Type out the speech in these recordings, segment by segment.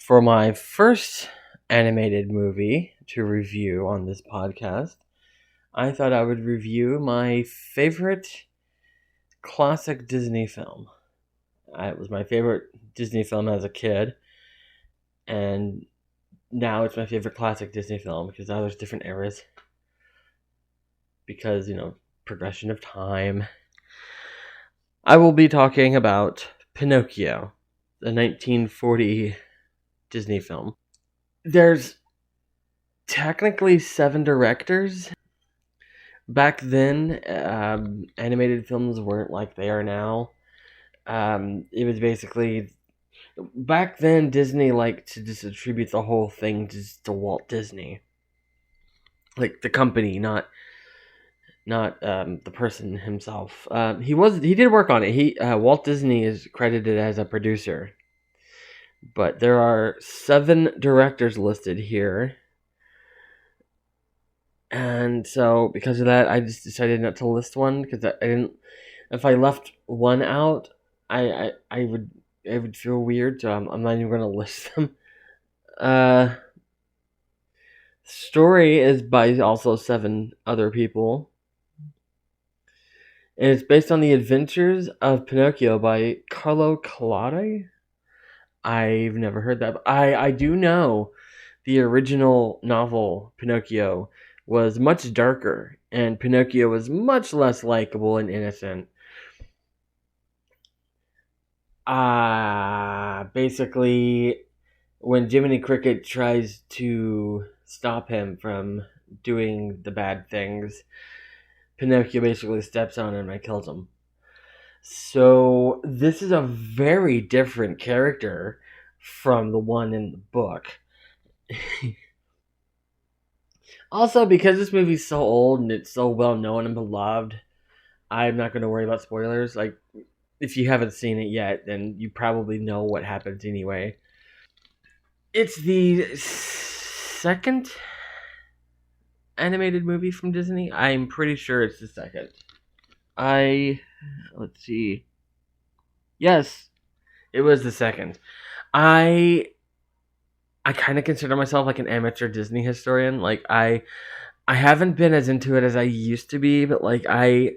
For my first animated movie to review on this podcast, I thought I would review my favorite classic Disney film. It was my favorite Disney film as a kid, and now it's my favorite classic Disney film because now there's different eras. Because, progression of time. I will be talking about Pinocchio, the 1940 Disney film. There's technically 7 directors. Back then, animated films weren't like they are now. It was basically... Back then, Disney liked to just attribute the whole thing to Walt Disney. Like, the company, not the person himself. He did work on it. Walt Disney is credited as a producer. But there are 7 directors listed here. And so, because of that, I just decided not to list one because I didn't. If I left one out, I would feel weird. So I'm not even going to list them. Story is by also 7 other people, and it's based on the Adventures of Pinocchio by Carlo Collodi. I've never heard that, but I do know the original novel Pinocchio was much darker, and Pinocchio was much less likable and innocent. Basically, when Jiminy Cricket tries to stop him from doing the bad things, Pinocchio basically steps on him and kills him. So this is a very different character from the one in the book. Also, because this movie's so old and it's so well known and beloved, I'm not going to worry about spoilers. Like, if you haven't seen it yet, then you probably know what happens anyway. It's the second animated movie from Disney. I'm pretty sure it's the second. Let's see. Yes, it was the second. I kind of consider myself like an amateur Disney historian. Like I haven't been as into it as I used to be, but like I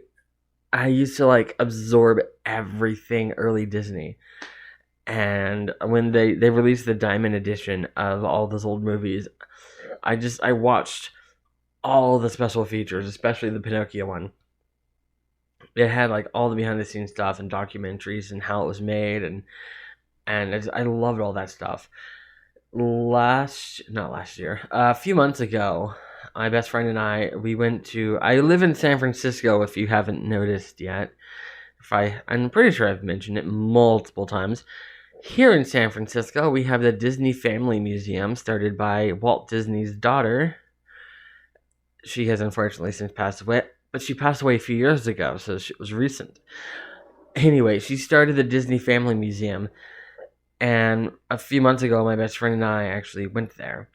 used to like absorb everything early Disney. And when they released the Diamond Edition of all those old movies, I watched all the special features, especially the Pinocchio one. It had like all the behind the scenes stuff and documentaries and how it was made, and I loved all that stuff. Not last year, a few months ago, my best friend and I live in San Francisco, if you haven't noticed yet. I'm pretty sure I've mentioned it multiple times. Here in San Francisco, we have the Disney Family Museum, started by Walt Disney's daughter. She has unfortunately since passed away, but she passed away a few years ago, so it was recent. Anyway, she started the Disney Family Museum, and a few months ago, my best friend and I actually went there.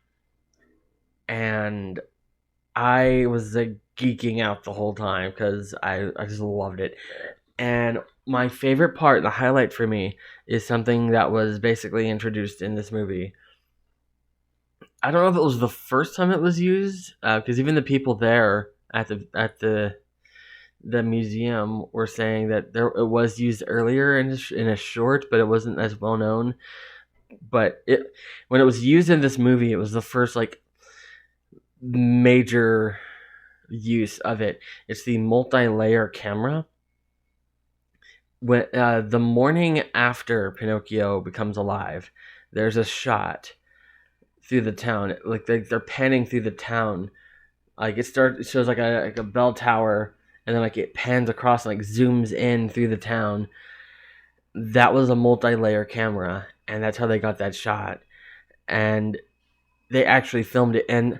And I was geeking out the whole time because I just loved it. And my favorite part, the highlight for me, is something that was basically introduced in this movie. I don't know if it was the first time it was used, because even the people there at the museum were saying that it was used earlier in a short, but it wasn't as well known. But when it was used in this movie, it was the first like major use of it. It's the multi-layer camera. When the morning after Pinocchio becomes alive, there's a shot through the town, like they're panning through the town. Like it shows like a bell tower, and then like it pans across and like zooms in through the town. That was a multi-layer camera, and that's how they got that shot. And they actually filmed it, and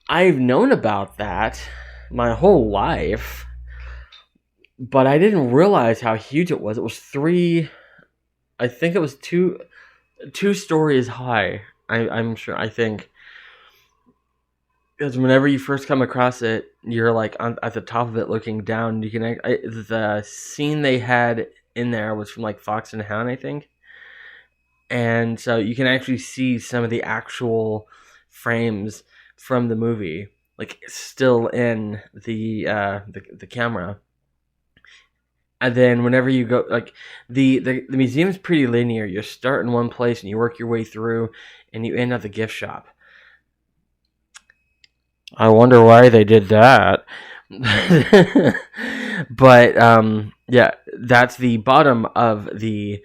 I've known about that my whole life, but I didn't realize how huge it was. It was I think it was two stories high. I'm sure. I think because whenever you first come across it, you're like at the top of it looking down. You can the scene they had in there was from like Fox and the Hound, I think, and so you can actually see some of the actual frames from the movie, like still in the camera. And then whenever you go, like the museum's pretty linear. You start in one place and you work your way through, and you end at the gift shop. I wonder why they did that. But yeah, that's the bottom of the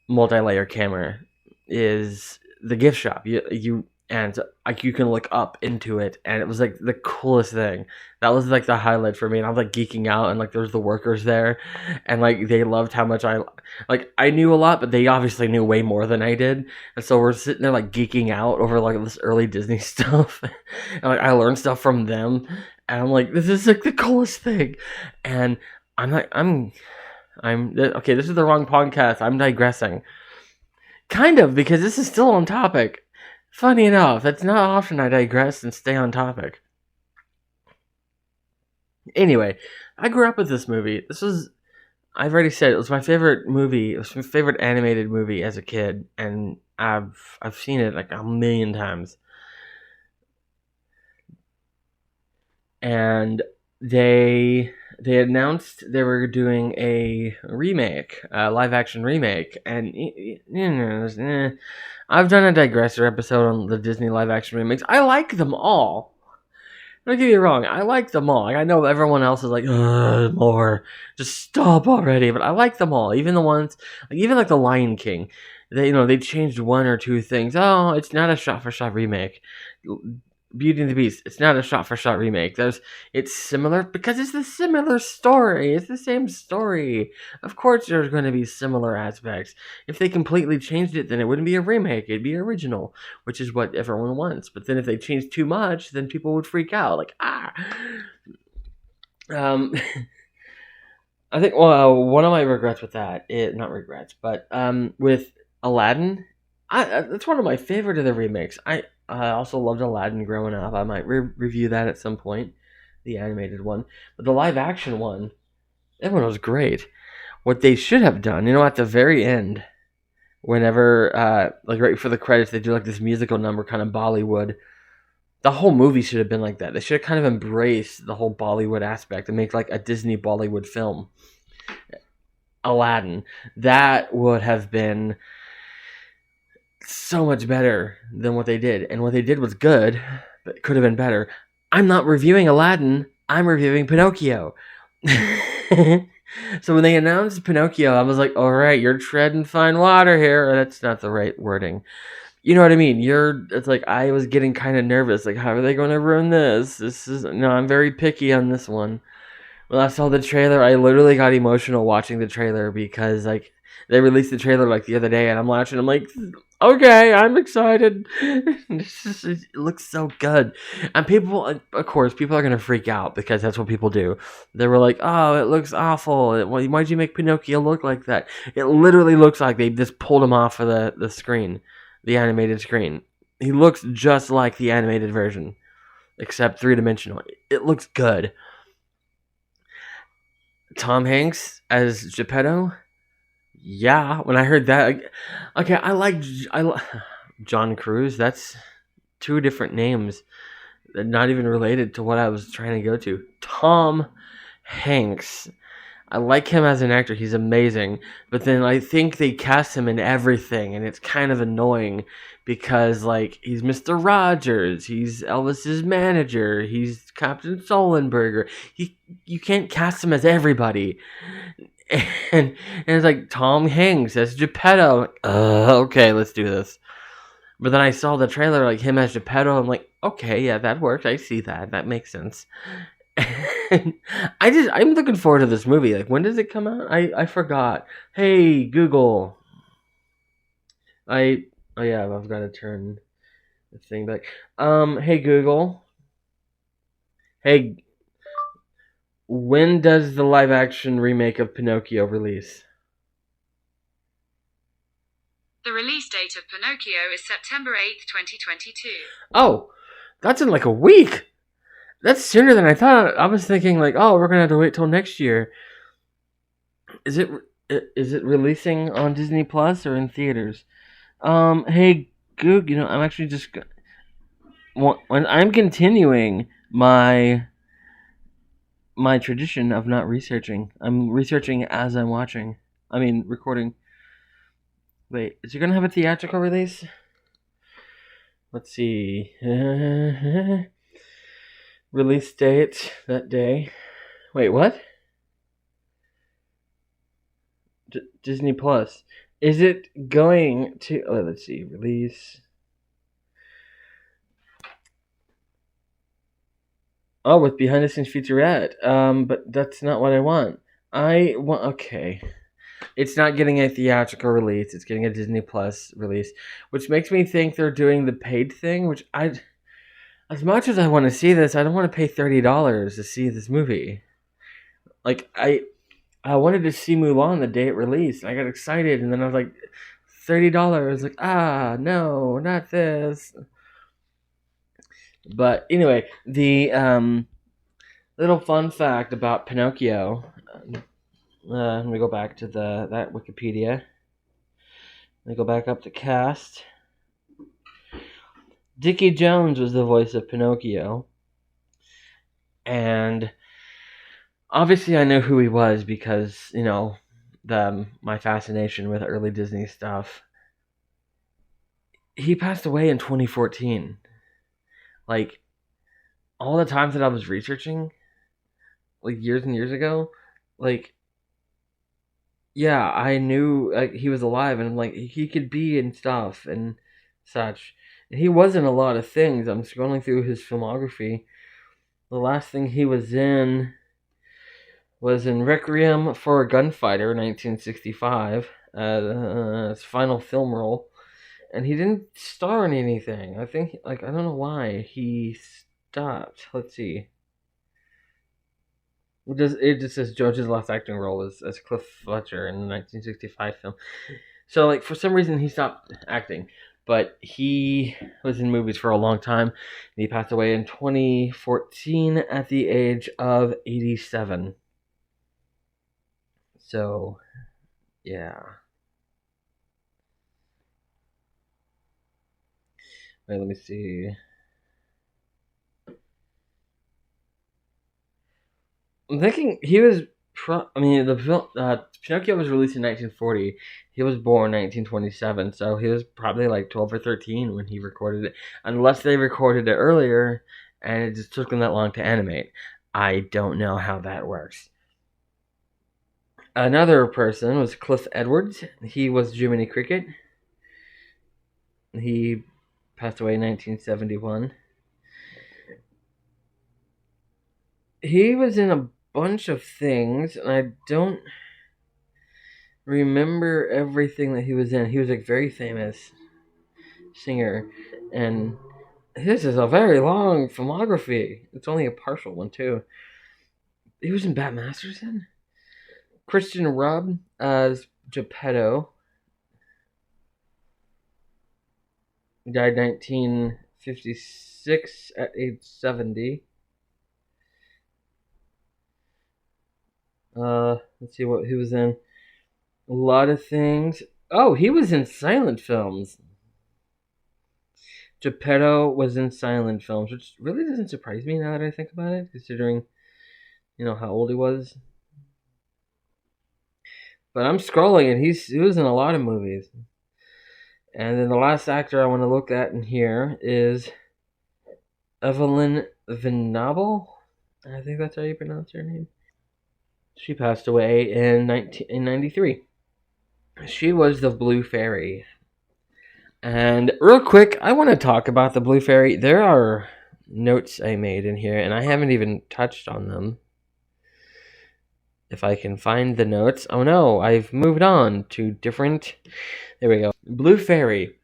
multi-layer camera is the gift shop. You and like you can look up into it, and it was like the coolest thing. That was like the highlight for me, and I was like geeking out, and like there's the workers there, and like they loved how much I knew a lot, but they obviously knew way more than I did, and so we're sitting there like geeking out over like this early Disney stuff, and like I learned stuff from them, and I'm like, this is like the coolest thing, and I'm okay. This is the wrong podcast. I'm digressing. Kind of, because this is still on topic. Funny enough, it's not often I digress and stay on topic. Anyway, I grew up with this movie. I've already said it was my favorite movie. It was my favorite animated movie as a kid, and I've seen it like a million times. And they announced they were doing a remake, a live action remake, and I've done a digressor episode on the Disney live action remakes. I like them all. Don't get me wrong, I like them all. Like, I know everyone else is like, more, just stop already. But I like them all, even the ones, like even like the Lion King. They changed one or two things. Oh, it's not a shot for shot remake. Beauty and the Beast, it's not a shot-for-shot remake. It's similar because it's the similar story. It's the same story. Of course there's going to be similar aspects. If they completely changed it, then it wouldn't be a remake. It'd be original, which is what everyone wants. But then if they changed too much, then people would freak out. Like, Um, I think, well, one of my regrets with that, not regrets, but with Aladdin, that's one of my favorite of the remakes. I also loved Aladdin growing up. I might review that at some point, the animated one. But the live action one, that one was great. What they should have done, at the very end, whenever, like right before the credits, they do like this musical number, kind of Bollywood. The whole movie should have been like that. They should have kind of embraced the whole Bollywood aspect and make like a Disney Bollywood film. Aladdin. That would have been so much better than what they did. And what they did was good, but it could have been better. I'm not reviewing Aladdin. I'm reviewing Pinocchio. So when they announced Pinocchio, I was like, all right, you're treading fine water here. That's not the right wording. You know what I mean? It's like I was getting kind of nervous. Like, how are they going to ruin this? I'm very picky on this one. When I saw the trailer, I literally got emotional watching the trailer because like they released the trailer like the other day, and I'm watching. I'm like, okay, I'm excited. It looks so good, and people, of course, people are gonna freak out because that's what people do. They were like, oh, it looks awful. Why'd you make Pinocchio look like that? It literally looks like they just pulled him off of the screen, the animated screen. He looks just like the animated version, except 3-dimensional. It looks good. Tom Hanks as Geppetto. Yeah, when I heard that, okay, John Cruz. That's two different names, not even related to what I was trying to go to. Tom Hanks. I like him as an actor. He's amazing. But then I think they cast him in everything, and it's kind of annoying because, like, he's Mr. Rogers. He's Elvis's manager. He's Captain Sullenberger. You can't cast him as everybody. And it's like Tom Hanks as Geppetto. Okay, let's do this. But then I saw the trailer, like him as Geppetto. I'm like, okay, yeah, that works. I see that. That makes sense. And I'm looking forward to this movie. Like, when does it come out? I forgot. Hey Google. Oh yeah, I've got to turn the thing back. Hey Google. Hey, when does the live action remake of Pinocchio release? The release date of Pinocchio is September 8th, 2022. Oh, that's in like a week. That's sooner than I thought. I was thinking like, oh, we're gonna have to wait till next year. Is it releasing on Disney Plus or in theaters? Hey, Goog, I'm actually just when I'm continuing my tradition of not researching. I'm researching as I'm watching. I mean, recording. Wait, is it gonna have a theatrical release? Let's see. Release date that day. Wait, what? Disney Plus. Is it going to? Oh, let's see. Release. Oh, with behind the scenes featurette. But that's not what I want. I want. Okay. It's not getting a theatrical release. It's getting a Disney Plus release, which makes me think they're doing the paid thing. Which as much as I want to see this, I don't want to pay $30 to see this movie. Like I wanted to see Mulan the day it released. I got excited, and then I was like, $30. Like, no, not this. But anyway, the little fun fact about Pinocchio. Let me go back to that Wikipedia. Let me go back up to cast. Dickie Jones was the voice of Pinocchio, and obviously I know who he was because my fascination with early Disney stuff. He passed away in 2014. Like all the times that I was researching, like years and years ago, like yeah, I knew like he was alive, and like he could be in stuff and such. And he was in a lot of things. I'm scrolling through his filmography. The last thing he was in Requiem for a Gunfighter, 1965, his final film role, and he didn't star in anything. I think, like, I don't know why he stopped. Let's see. It just says George's last acting role as Cliff Fletcher in the 1965 film. So, like, for some reason, he stopped acting, but he was in movies for a long time. And he passed away in 2014 at the age of 87. So, yeah. Wait, let me see. I'm thinking he was. I mean, the film Pinocchio was released in 1940. He was born 1927, so he was probably like 12 or 13 when he recorded it, unless they recorded it earlier and it just took them that long to animate. I don't know how that works. Another person was Cliff Edwards. He was Jiminy Cricket. He passed away in 1971. He was in a bunch of things, and I don't remember everything that he was in. He was like very famous singer, and his is a very long filmography. It's only a partial one too. He was in Bat Masterson. Christian Rubb as Geppetto. He died 1956 at age 70. Let's see what he was in. A lot of things. Oh, he was in silent films. Geppetto was in silent films, which really doesn't surprise me now that I think about it, considering how old he was. But I'm scrolling, and he was in a lot of movies. And then the last actor I want to look at in here is Evelyn Venable. I think that's how you pronounce her name. She passed away in 1993. She was the Blue Fairy. And real quick, I want to talk about the Blue Fairy. There are notes I made in here, and I haven't even touched on them. If I can find the notes. Oh no, I've moved on to different. There we go. Blue Fairy.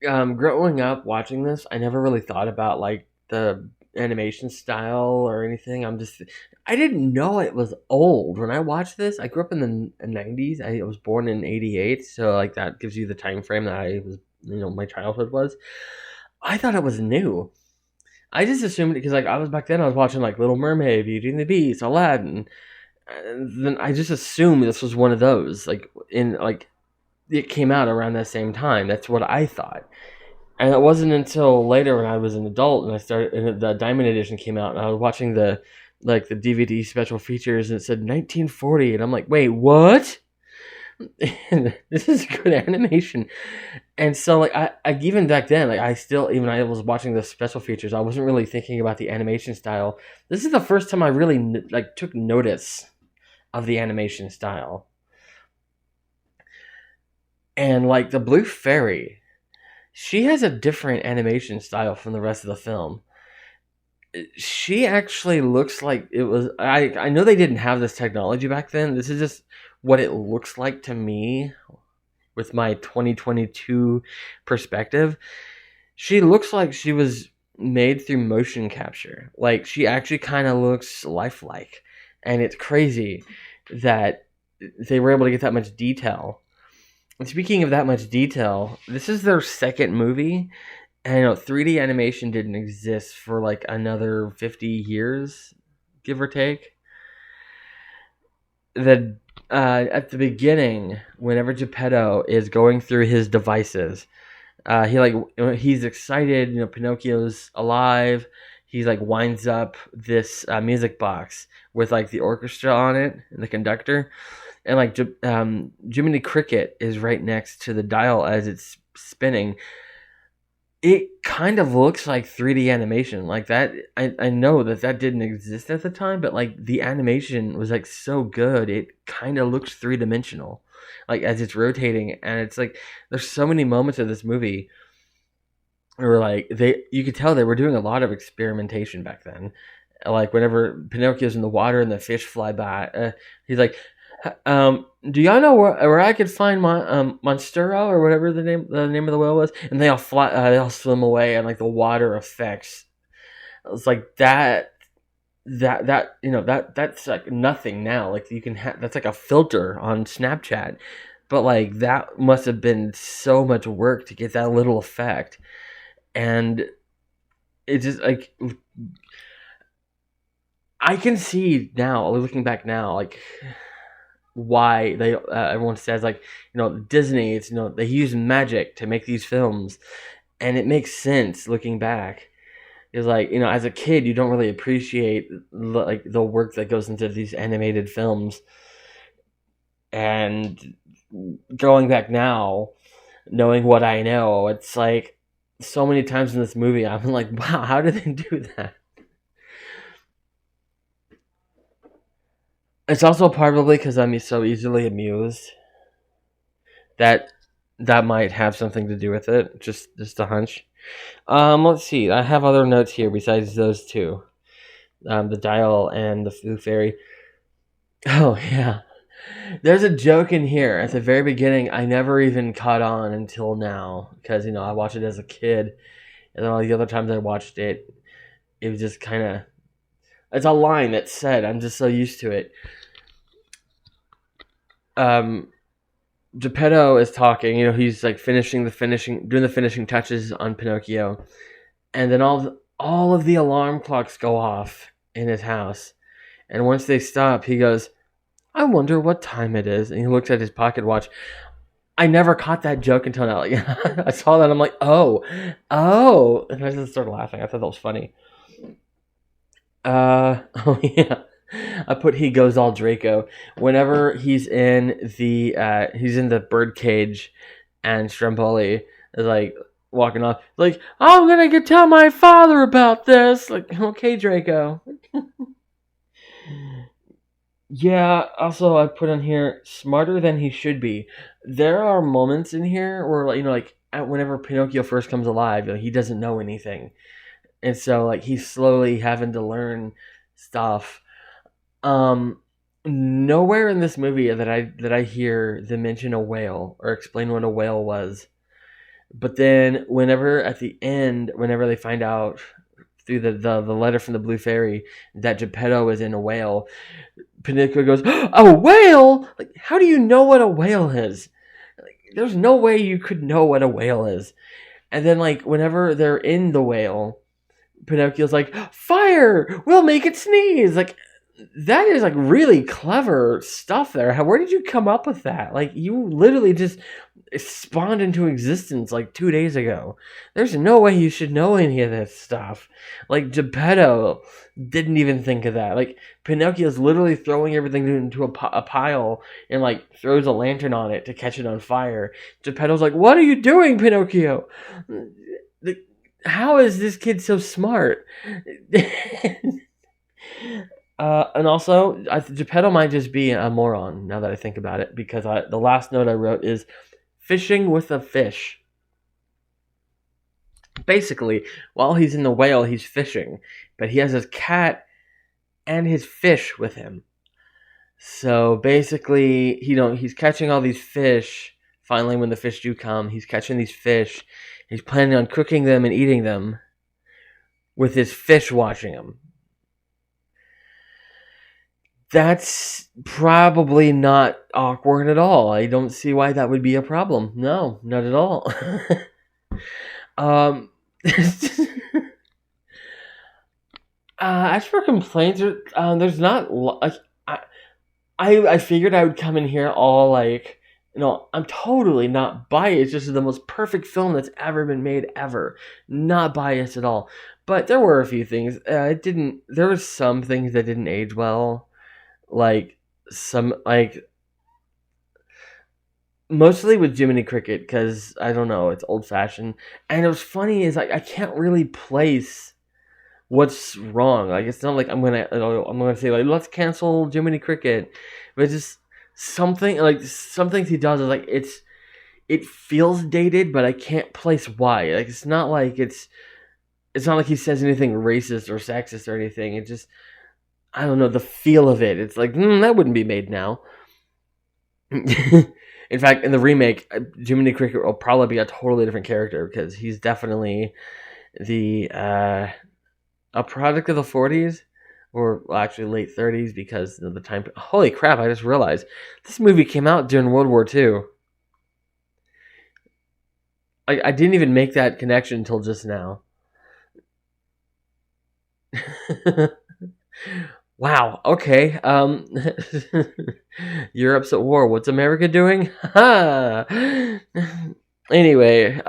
Growing up watching this, I never really thought about like the animation style or anything. I didn't know it was old when I watched this. I grew up in the 90s. I was born in 88, so like that gives you the time frame that I was, my childhood was. I thought it was new. I just assumed because like I was back then I was watching like Little Mermaid, Beauty and the Beast, Aladdin, and then I just assumed this was one of those like in like it came out around that same time. That's what I thought. And it wasn't until later when I was an adult and I started, and the Diamond Edition came out, and I was watching the DVD special features, and it said 1940, and I'm like, wait, what? And this is good animation. And so like I even back then, like I still, even I was watching the special features, I wasn't really thinking about the animation style. This is the first time I really like took notice of the animation style. And like the Blue Fairy, she has a different animation style from the rest of the film. She actually looks like it was, I know they didn't have this technology back then. This is just what it looks like to me with my 2022 perspective. She looks like she was made through motion capture. Like she actually kind of looks lifelike. And it's crazy that they were able to get that much detail. And speaking of that much detail, this is their second movie. And 3D animation didn't exist for like another 50 years, give or take. The At the beginning, whenever Geppetto is going through his devices, he's excited. Pinocchio's alive. He's like winds up this music box with like the orchestra on it and the conductor, and like Jiminy Cricket is right next to the dial as it's spinning. It kind of looks like 3D animation like that. I know that didn't exist at the time, but like the animation was like so good, it kind of looks three-dimensional like as it's rotating. And it's like there's so many moments of this movie where like you could tell they were doing a lot of experimentation back then. Like whenever Pinocchio's in the water and the fish fly by, he's like, do y'all know where I could find my Monstero or whatever the name of the whale was? And they all fly, they all swim away, and like the water effects. It's like that's like nothing now. Like you can that's like a filter on Snapchat, but like that must have been so much work to get that little effect. And it's just like I can see now, looking back now, like why they everyone says like Disney, it's they use magic to make these films, and it makes sense looking back. Is like as a kid you don't really appreciate like the work that goes into these animated films, and going back now, knowing what I know, it's like so many times in this movie I'm like, wow, how did they do that? It's also probably because I'm so easily amused that that might have something to do with it. Just a hunch. Let's see. I have other notes here besides those two. The dial and the Foo Fairy. Oh yeah. There's a joke in here at the very beginning I never even caught on until now because I watched it as a kid, and then all the other times I watched it, it was just kind of, it's a line that's said. I'm just so used to it. Um, Geppetto is talking. He's like doing the finishing touches on Pinocchio, and then all of the alarm clocks go off in his house. And once they stop, he goes, "I wonder what time it is." And he looks at his pocket watch. I never caught that joke until now. Like, I saw that, I'm like, oh, and I just started laughing. I thought that was funny. Oh yeah. I put he goes all Draco. Whenever he's in the bird cage, and Stromboli is like walking off, like, I'm gonna get tell my father about this. Like, okay, Draco. Yeah. Also, I put on here smarter than he should be. There are moments in here where like whenever Pinocchio first comes alive, he doesn't know anything, and so like he's slowly having to learn stuff. Um, Nowhere in this movie that I hear them mention a whale or explain what a whale was. But then, whenever at the end, whenever they find out through the letter from the Blue Fairy that Geppetto is in a whale, Pinocchio goes, "A whale! Like, how do you know what a whale is? Like, there's no way you could know what a whale is." And then, like, whenever they're in the whale, Pinocchio's like, "Fire! We'll make it sneeze!" Like, that is like really clever stuff there. Where did you come up with that? Like, you literally just spawned into existence like 2 days ago. There's no way you should know any of this stuff. Like Geppetto didn't even think of that. Like Pinocchio's literally throwing everything into a pile and like throws a lantern on it to catch it on fire. Geppetto's like, "What are you doing, Pinocchio? How is this kid so smart?" And also, Geppetto might just be a moron now that I think about it, because the last note I wrote is fishing with a fish. Basically, while he's in the whale, he's fishing, but he has his cat and his fish with him. So basically, he's catching all these fish. Finally, when the fish do come, he's catching these fish. He's planning on cooking them and eating them with his fish watching him. That's probably not awkward at all. I don't see why that would be a problem. No, not at all. As for complaints, there's not like I figured I would come in here all like, I'm totally not biased. This is the most perfect film that's ever been made ever. Not biased at all. But there were a few things. There were some things that didn't age well. Like mostly with Jiminy Cricket, because I don't know, it's old fashioned. And what's funny is I can't really place what's wrong. Like it's not like I'm gonna say like let's cancel Jiminy Cricket, but it's just some things he does is like it feels dated, but I can't place why. Like it's not like he says anything racist or sexist or anything. It just, I don't know, the feel of it. It's like that wouldn't be made now. In fact, in the remake, Jiminy Cricket will probably be a totally different character, because he's definitely a product of the 40s, or actually late 30s, because of the time. Holy crap! I just realized this movie came out during World War II. I didn't even make that connection until just now. Wow. Okay. Europe's at war. What's America doing? Anyway,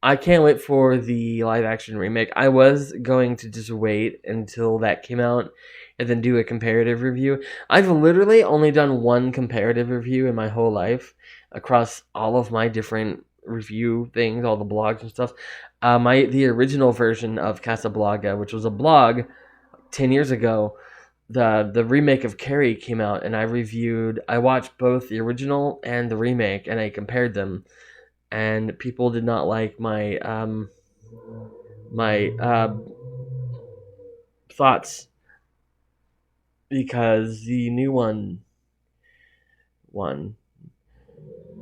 I can't wait for the live action remake. I was going to just wait until that came out and then do a comparative review. I've literally only done one comparative review in my whole life across all of my different review things, all the blogs and stuff. The original version of Casablanca, which was a blog 10 years ago, the remake of Carrie came out, and I watched both the original and the remake, and I compared them, and people did not like my thoughts, because the new one won.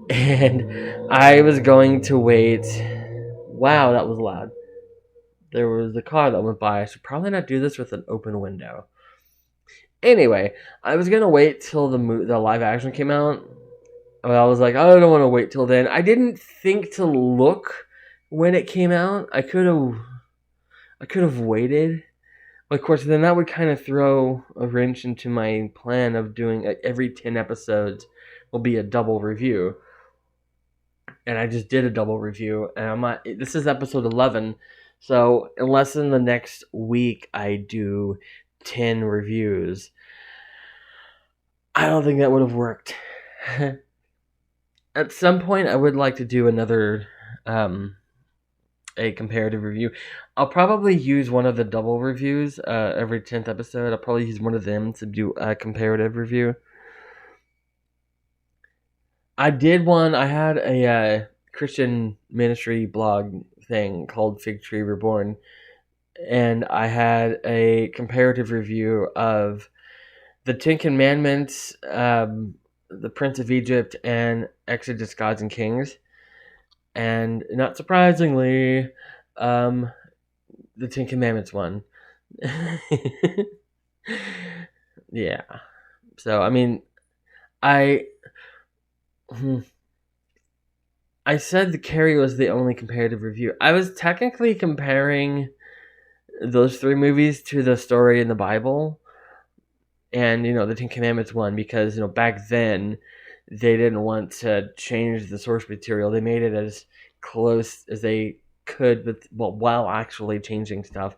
And I was going to wait. Wow, that was loud. There was a car that went by. I should probably not do this with an open window. Anyway, I was gonna wait till the live action came out. But I was like, I don't want to wait till then. I didn't think to look when it came out. I could have waited. Of course, then that would kind of throw a wrench into my plan of doing every 10 episodes will be a double review. And I just did a double review, and this is episode 11. So unless in the next week I do 10 reviews, I don't think that would have worked. At some point, I would like to do another a comparative review. I'll probably use one of the double reviews every 10th episode. I'll probably use one of them to do a comparative review. I had a Christian ministry blog thing called Fig Tree Reborn, and I had a comparative review of the Ten Commandments, the Prince of Egypt, and Exodus, Gods and Kings. And not surprisingly, the Ten Commandments won. Yeah. So, I mean, I said the Carrie was the only comparative review. I was technically comparing those three movies to the story in the Bible. And, the Ten Commandments won because, back then, they didn't want to change the source material. They made it as close as they could, but while actually changing stuff.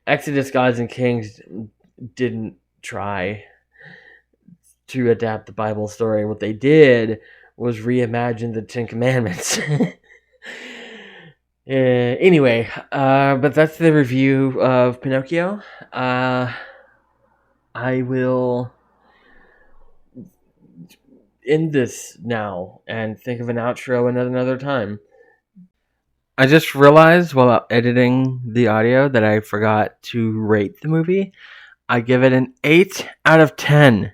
Exodus, Gods, and Kings didn't try to adapt the Bible story. What they did was reimagine the Ten Commandments. Anyway, but that's the review of Pinocchio. I will end this now and think of an outro another time. I just realized while editing the audio that I forgot to rate the movie. I give it an 8 out of 10.